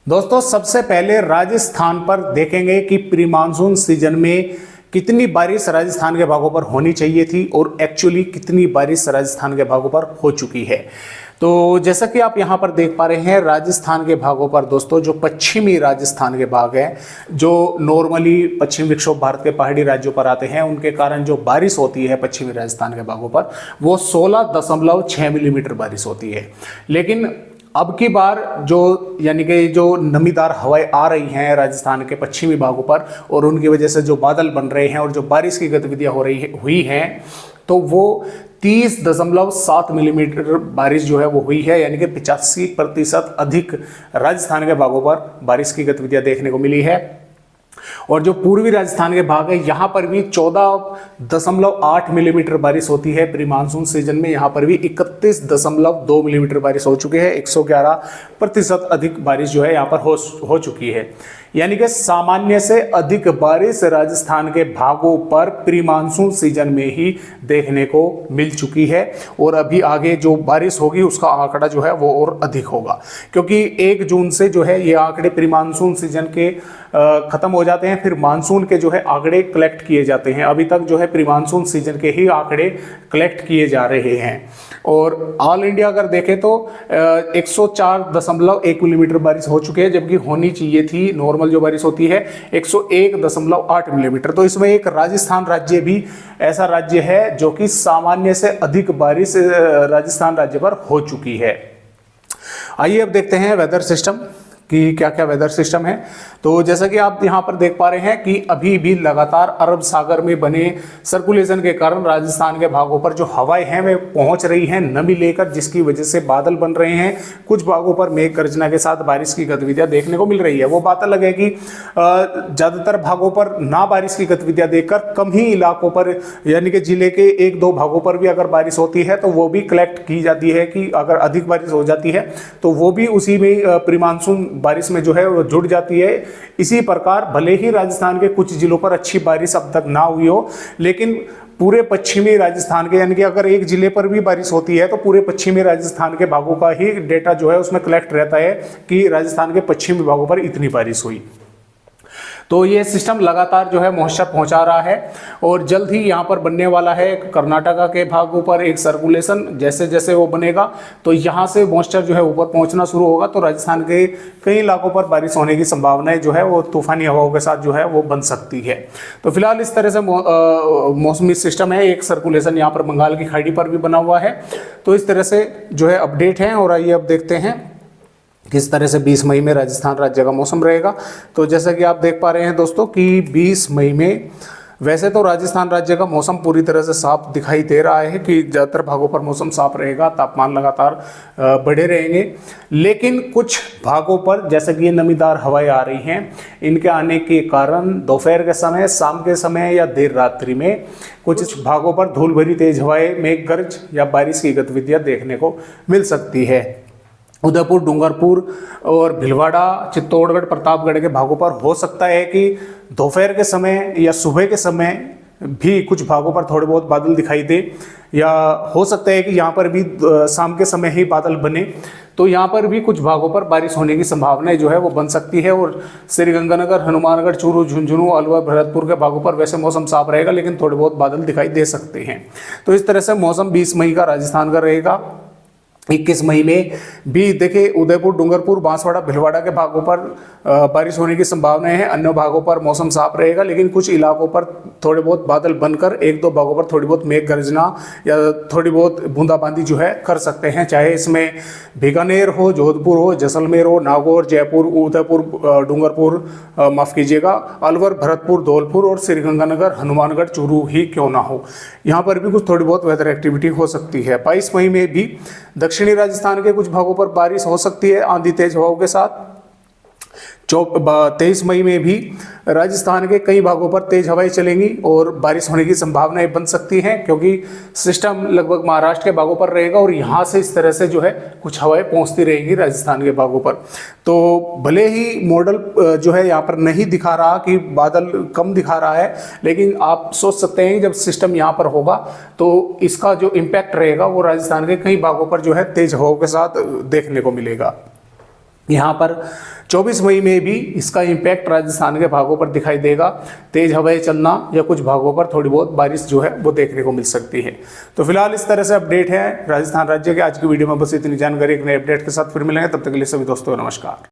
दोस्तों सबसे पहले राजस्थान पर देखेंगे कि प्री मानसून सीजन में कितनी बारिश राजस्थान के भागों पर होनी चाहिए थी और एक्चुअली कितनी बारिश राजस्थान के भागों पर हो चुकी है। तो जैसा कि आप यहां पर देख पा रहे हैं राजस्थान के भागों पर दोस्तों जो पश्चिमी राजस्थान के भाग हैं जो नॉर्मली पश्चिम विक्षोभ भारत के पहाड़ी राज्यों पर आते हैं उनके कारण जो बारिश होती है पश्चिमी राजस्थान के भागों पर वो 16.6 मिलीमीटर बारिश होती है। लेकिन अब की बार जो यानी कि जो नमीदार हवाएं आ रही हैं राजस्थान के पश्चिमी भागों पर और उनकी वजह से जो बादल बन रहे हैं और जो बारिश की गतिविधियां हुई हैं तो वो 30.7 मिलीमीटर बारिश जो है वो हुई है, यानी कि 85% अधिक राजस्थान के भागों पर बारिश की गतिविधियां देखने को मिली है। और जो पूर्वी राजस्थान के भाग है यहाँ पर भी 14.8 मिलीमीटर बारिश होती है। प्री मानसून सीजन में यहाँ पर भी 31.2 मिलीमीटर बारिश हो चुकी है। 111% अधिक बारिश जो है यहाँ पर हो चुकी है, यानी कि सामान्य से अधिक बारिश राजस्थान के भागों पर प्री मानसून सीजन में ही देखने को मिल चुकी है। और अभी आगे जो बारिश होगी उसका आंकड़ा जो है वो और अधिक होगा, क्योंकि 1 जून से जो है ये आंकड़े प्री मानसून सीजन के खत्म हो जाते हैं, फिर मानसून के जो है आंकड़े कलेक्ट किए जाते हैं। अभी तक जो है प्री मानसून सीजन के ही आंकड़े कलेक्ट किए जा रहे हैं। और ऑल इंडिया अगर देखें तो 104.1 मिलीमीटर बारिश हो चुकी है, जबकि होनी चाहिए थी नॉर्मल जो बारिश होती है 101.8 मिलीमीटर। तो इसमें एक राजस्थान राज्य भी ऐसा राज्य है जो कि सामान्य से अधिक बारिश राजस्थान राज्य पर हो चुकी है। आइए अब देखते हैं वेदर सिस्टम कि क्या क्या वेदर सिस्टम है। तो जैसा कि आप यहाँ पर देख पा रहे हैं कि अभी भी लगातार अरब सागर में बने सर्कुलेशन के कारण राजस्थान के भागों पर जो हवाएं हैं वे पहुंच रही हैं नमी लेकर, जिसकी वजह से बादल बन रहे हैं। कुछ भागों पर मेघ गर्जना के साथ बारिश की गतिविधियां देखने को मिल रही है। वो बात अलग है कि ज्यादातर भागों पर ना बारिश की गतिविधियां देखकर कम ही इलाकों पर यानी कि जिले के 1-2 भागों पर भी अगर बारिश होती है तो वो भी कलेक्ट की जाती है कि अगर अधिक बारिश हो जाती है तो वो भी उसी में प्री मानसून बारिश में जो है वो जुड़ जाती है। इसी प्रकार भले ही राजस्थान के कुछ जिलों पर अच्छी बारिश अब तक ना हुई हो, लेकिन पूरे पश्चिमी राजस्थान के यानी कि अगर एक जिले पर भी बारिश होती है तो पूरे पश्चिमी राजस्थान के भागों का ही डेटा जो है उसमें कलेक्ट रहता है कि राजस्थान के पश्चिमी भागों पर इतनी बारिश हुई। तो ये सिस्टम लगातार जो है मॉइस्चर पहुंचा रहा है और जल्द ही यहाँ पर बनने वाला है कर्नाटका के भागों पर एक सर्कुलेशन। जैसे जैसे वो बनेगा तो यहाँ से मॉइस्चर जो है ऊपर पहुंचना शुरू होगा, तो राजस्थान के कई इलाकों पर बारिश होने की संभावनाएं जो है वो तूफानी हवाओं के साथ जो है वो बन सकती है। तो फिलहाल इस तरह से मौसमी सिस्टम है। एक सर्कुलेशन यहाँ पर बंगाल की खाड़ी पर भी बना हुआ है। तो इस तरह से जो है अपडेट है। और आइए अब देखते हैं किस तरह से 20 मई में राजस्थान राज्य का मौसम रहेगा। तो जैसा कि आप देख पा रहे हैं दोस्तों कि 20 मई में वैसे तो राजस्थान राज्य का मौसम पूरी तरह से साफ दिखाई दे रहा है कि ज़्यादातर भागों पर मौसम साफ रहेगा, तापमान लगातार बढ़े रहेंगे। लेकिन कुछ भागों पर जैसे कि ये नमीदार हवाएं आ रही हैं, इनके आने के कारण दोपहर के समय, शाम के समय या देर रात्रि में कुछ भागों पर धूल भरी तेज हवाएं, मेघ गर्ज या बारिश की गतिविधियां देखने को मिल सकती है। उदयपुर, डूंगरपुर और भीलवाड़ा, चित्तौड़गढ़, प्रतापगढ़ के भागों पर हो सकता है कि दोपहर के समय या सुबह के समय भी कुछ भागों पर थोड़े बहुत बादल दिखाई दे, या हो सकता है कि यहाँ पर भी शाम के समय ही बादल बने, तो यहाँ पर भी कुछ भागों पर बारिश होने की संभावनाएं जो है वो बन सकती है। और श्रीगंगानगर, हनुमानगढ़, चूरू, झुंझुनू, अलवर, भरतपुर के भागों पर वैसे मौसम साफ रहेगा, लेकिन थोड़े बहुत बादल दिखाई दे सकते हैं। तो इस तरह से मौसम 20 मई का राजस्थान का रहेगा। 21 मई में भी देखिए उदयपुर, डूंगरपुर, बांसवाड़ा, भीलवाड़ा के भागों पर बारिश होने की संभावनाएं हैं। अन्य भागों पर मौसम साफ रहेगा, लेकिन कुछ इलाकों पर थोड़े बहुत बादल बनकर 1-2 भागों पर थोड़ी बहुत मेघ गर्जना या थोड़ी बहुत बूंदाबांदी जो है कर सकते हैं। चाहे इसमें बीकानेर हो, जोधपुर हो, जैसलमेर हो, नागौर, जयपुर, उदयपुर, डूंगरपुर, माफ़ कीजिएगा, अलवर, भरतपुर, धौलपुर और श्रीगंगानगर, हनुमानगढ़, चूरू ही क्यों ना हो, यहाँ पर भी कुछ थोड़ी बहुत वेदर एक्टिविटी हो सकती है। 22 मई में भी दक्षिणी राजस्थान के कुछ भागों पर बारिश हो सकती है आंधी तेज हवाओं के साथ। 23 मई में भी राजस्थान के कई भागों पर तेज हवाएं चलेंगी और बारिश होने की संभावनाएं बन सकती हैं, क्योंकि सिस्टम लगभग महाराष्ट्र के भागों पर रहेगा और यहाँ से इस तरह से जो है कुछ हवाएं पहुँचती रहेंगी राजस्थान के भागों पर। तो भले ही मॉडल जो है यहाँ पर नहीं दिखा रहा कि बादल कम दिखा रहा है, लेकिन आप सोच सकते हैं कि जब सिस्टम यहाँ पर होगा तो इसका जो इम्पैक्ट रहेगा वो राजस्थान के कई भागों पर जो है तेज हवाओं के साथ देखने को मिलेगा। यहाँ पर 24 मई में भी इसका इम्पैक्ट राजस्थान के भागों पर दिखाई देगा। तेज हवाएं चलना या कुछ भागों पर थोड़ी बहुत बारिश जो है वो देखने को मिल सकती है। तो फिलहाल इस तरह से अपडेट है राजस्थान राज्य के। आज की वीडियो में बस इतनी जानकारी, एक नए अपडेट के साथ फिर मिलेंगे, तब तक के लिए सभी दोस्तों नमस्कार।